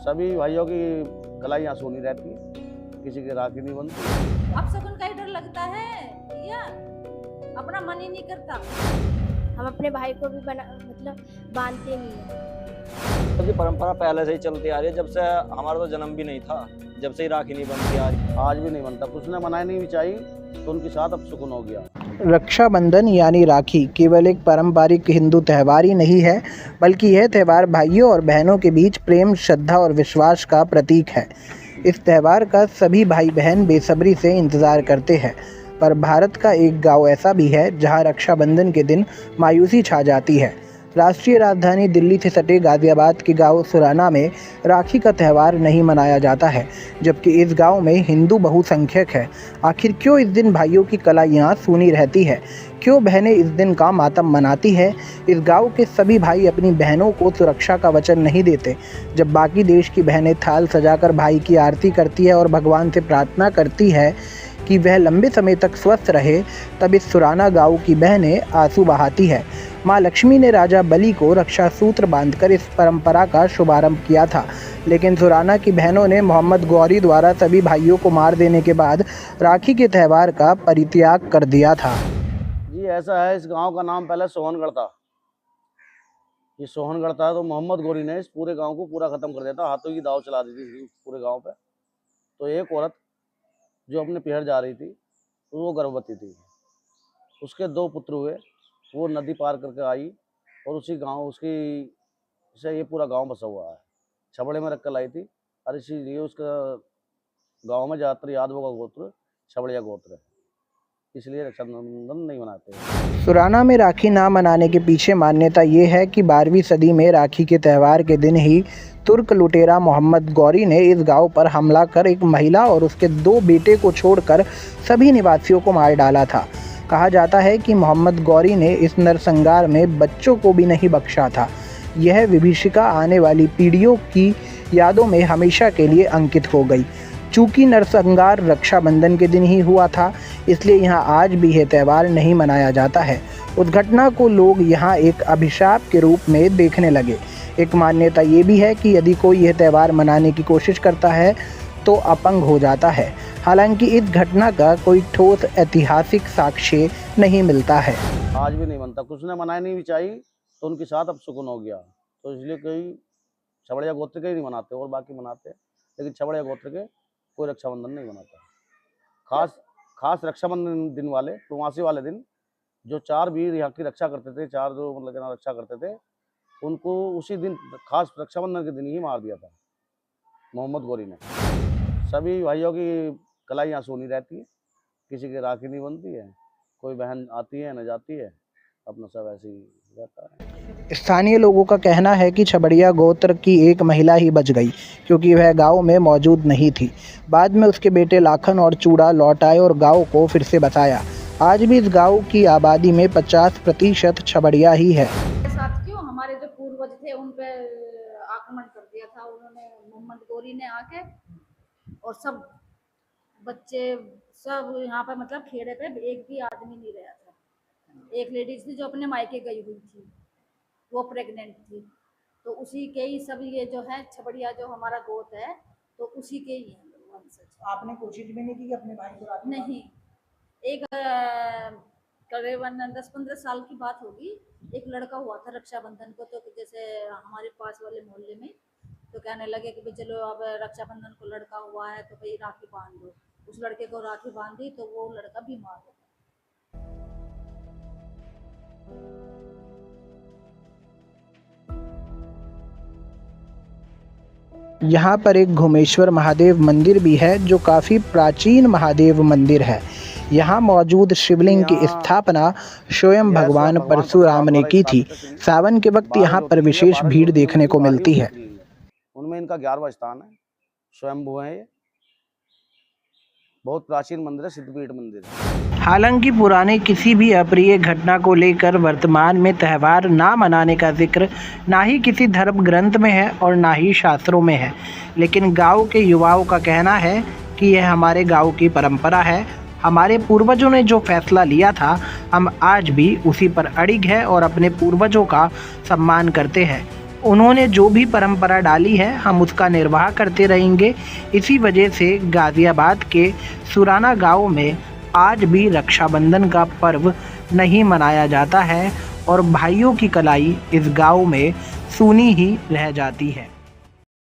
सभी भाइयों की कलाइयाँ सोनी रहती है, किसी की राखी नहीं बनती। अब शगुन का ही डर लगता है या अपना मन ही नहीं करता। हम अपने भाई को भी बांधते नहीं है। की परंपरा पहले से ही चलती आ रही है, जब से हमारा तो जन्म भी नहीं था, जब से ही राखी नहीं बनती आ रही। आज भी नहीं बनता, कुछ ने मनाई नहीं भी चाहिए तो उनके साथ अब सुकून हो गया। रक्षाबंधन यानी राखी केवल एक पारंपरिक हिंदू त्यौहार ही नहीं है, बल्कि यह त्यौहार भाइयों और बहनों के बीच प्रेम, श्रद्धा और विश्वास का प्रतीक है। इस त्यौहार का सभी भाई बहन बेसब्री से इंतज़ार करते हैं, पर भारत का एक गांव ऐसा भी है जहां रक्षाबंधन के दिन मायूसी छा जाती है। राष्ट्रीय राजधानी दिल्ली से सटे गाज़ियाबाद के गांव सुराना में राखी का त्यौहार नहीं मनाया जाता है, जबकि इस गांव में हिंदू बहुसंख्यक है। आखिर क्यों इस दिन भाइयों की कलाइयाँ सूनी रहती है? क्यों बहनें इस दिन का मातम मनाती है? इस गांव के सभी भाई अपनी बहनों को सुरक्षा का वचन नहीं देते। जब बाकी देश की बहनें थाल सजाकर भाई की आरती करती है और भगवान से प्रार्थना करती है कि वह लंबे समय तक स्वस्थ रहे, तब इस सुराना गांव की बहनें आंसू बहाती है। माँ लक्ष्मी ने राजा बलि को रक्षा सूत्र बांधकर इस परंपरा का शुभारंभ किया था, लेकिन सुराना की बहनों ने मोहम्मद गौरी द्वारा सभी भाइयों को मार देने के बाद राखी के त्यौहार का परित्याग कर दिया था। जी ऐसा है, इस गांव का नाम पहले सोहनगढ़ था। ये सोहनगढ़ था, तो मोहम्मद गौरी ने इस पूरे गांव को पूरा खत्म कर दिया था, हाथों की दाव चला दी थी पूरे गांव पे। तो एक औरत जो अपने पीहर जा रही थी, तो वो गर्भवती थी। उसके 2 पुत्र हुए, वो नदी पार करके आई और उसी गांव उसकी से ये पूरा गांव बसा हुआ है। छबड़े में रखकर लाई थी, और इसीलिए उसका गांव में ज़्यादातर यादवों का गोत्र छबड़िया गोत्र है, इसलिए रक्षाबंधन नहीं मनाते। सुराना में राखी ना मनाने के पीछे मान्यता ये है कि 12वीं सदी में राखी के त्यौहार के दिन ही तुर्क लुटेरा मोहम्मद गौरी ने इस गांव पर हमला कर एक महिला और उसके 2 बेटे को छोड़कर सभी निवासियों को मार डाला था। कहा जाता है कि मोहम्मद गौरी ने इस नरसंहार में बच्चों को भी नहीं बख्शा था। यह विभीषिका आने वाली पीढ़ियों की यादों में हमेशा के लिए अंकित हो गई। चूँकि नरसंहार रक्षाबंधन के दिन ही हुआ था, इसलिए यहाँ आज भी यह त्यौहार नहीं मनाया जाता है। उस घटना को लोग यहाँ एक अभिशाप के रूप में देखने लगे। एक मान्यता ये भी है कि यदि कोई यह त्यौहार मनाने की कोशिश करता है तो अपंग हो जाता है। हालांकि इस घटना का कोई ठोस ऐतिहासिक साक्ष्य नहीं मिलता है। आज भी नहीं बनता, कुछ ने मनाई नहीं भी चाहिए तो उनके साथ अब सुकून हो गया। तो इसलिए कोई छबड़िया गोत्र के ही नहीं मनाते और बाकी मनाते हैं, लेकिन छबड़िया गोत्र के कोई रक्षाबंधन नहीं मनाता। खास रक्षाबंधन दिन वाले, पूर्णमासी वाले दिन, जो 4 वीर यहाँ की रक्षा करते थे, 4 जो मतलब रक्षा करते थे, उनको उसी दिन खास रक्षाबंधन के दिन ही मार दिया था मोहम्मद गौरी ने। सभी भाइयों की कलाइयाँ सोनी रहती है, किसी की राखी नहीं बनती है, कोई बहन आती है न जाती है, अपना सब ऐसे ही रहता है। स्थानीय लोगों का कहना है कि छबड़िया गोत्र की एक महिला ही बच गई, क्योंकि वह गांव में मौजूद नहीं थी। बाद में उसके बेटे लाखन और चूड़ा लौट आए और गांव को फिर से बसाया। आज भी इस गांव की आबादी में 50% छबड़िया ही है। साथ क्यों हमारे जो पूर्वज थे उन पे आक्रमण कर दिया था उन्होंने, मोहम्मद गौरी ने आके, और सब बच्चे सब यहाँ पे मतलब खेड़े पे एक भी आदमी नहीं रहा था। एक लेडीज थी जो अपने मायके गई हुई थी, वो प्रेग्नेंट थी, तो उसी के ही सब ये जो है छबड़िया जो हमारा गोत्र है, तो उसी के ही हैं वंशज। आपने कोशिश भी नहीं की कि अपने भाई को राखी? नहीं, एक करीबन 10-15 साल की बात होगी, एक लड़का हुआ था रक्षाबंधन को, तो जैसे हमारे पास वाले मोहल्ले में तो कहने लगे कि भाई चलो अब रक्षाबंधन को लड़का हुआ है तो भाई राखी बांध दो। उस लड़के को राखी बांधी तो वो लड़का बीमार हो गया। यहाँ पर एक घुमेश्वर महादेव मंदिर भी है, जो काफ़ी प्राचीन महादेव मंदिर है। यहाँ मौजूद शिवलिंग की स्थापना स्वयं भगवान परशुराम ने की थी। सावन के वक्त यहाँ पर विशेष भीड़ देखने को मिलती है। उनमें इनका 11वां स्थान है, स्वयंभू है। ये बहुत प्राचीन मंदिर है, सिद्धपीठ मंदिर है। हालांकि पुराने किसी भी अप्रिय घटना को लेकर वर्तमान में त्यौहार ना मनाने का जिक्र ना ही किसी धर्म ग्रंथ में है और ना ही शास्त्रों में है, लेकिन गांव के युवाओं का कहना है कि यह हमारे गांव की परंपरा है। हमारे पूर्वजों ने जो फैसला लिया था, हम आज भी उसी पर अड़िग है और अपने पूर्वजों का सम्मान करते हैं। उन्होंने जो भी परंपरा डाली है हम उसका निर्वाह करते रहेंगे। इसी वजह से गाज़ियाबाद के सुराना गांव में आज भी रक्षाबंधन का पर्व नहीं मनाया जाता है और भाइयों की कलाई इस गांव में सूनी ही रह जाती है।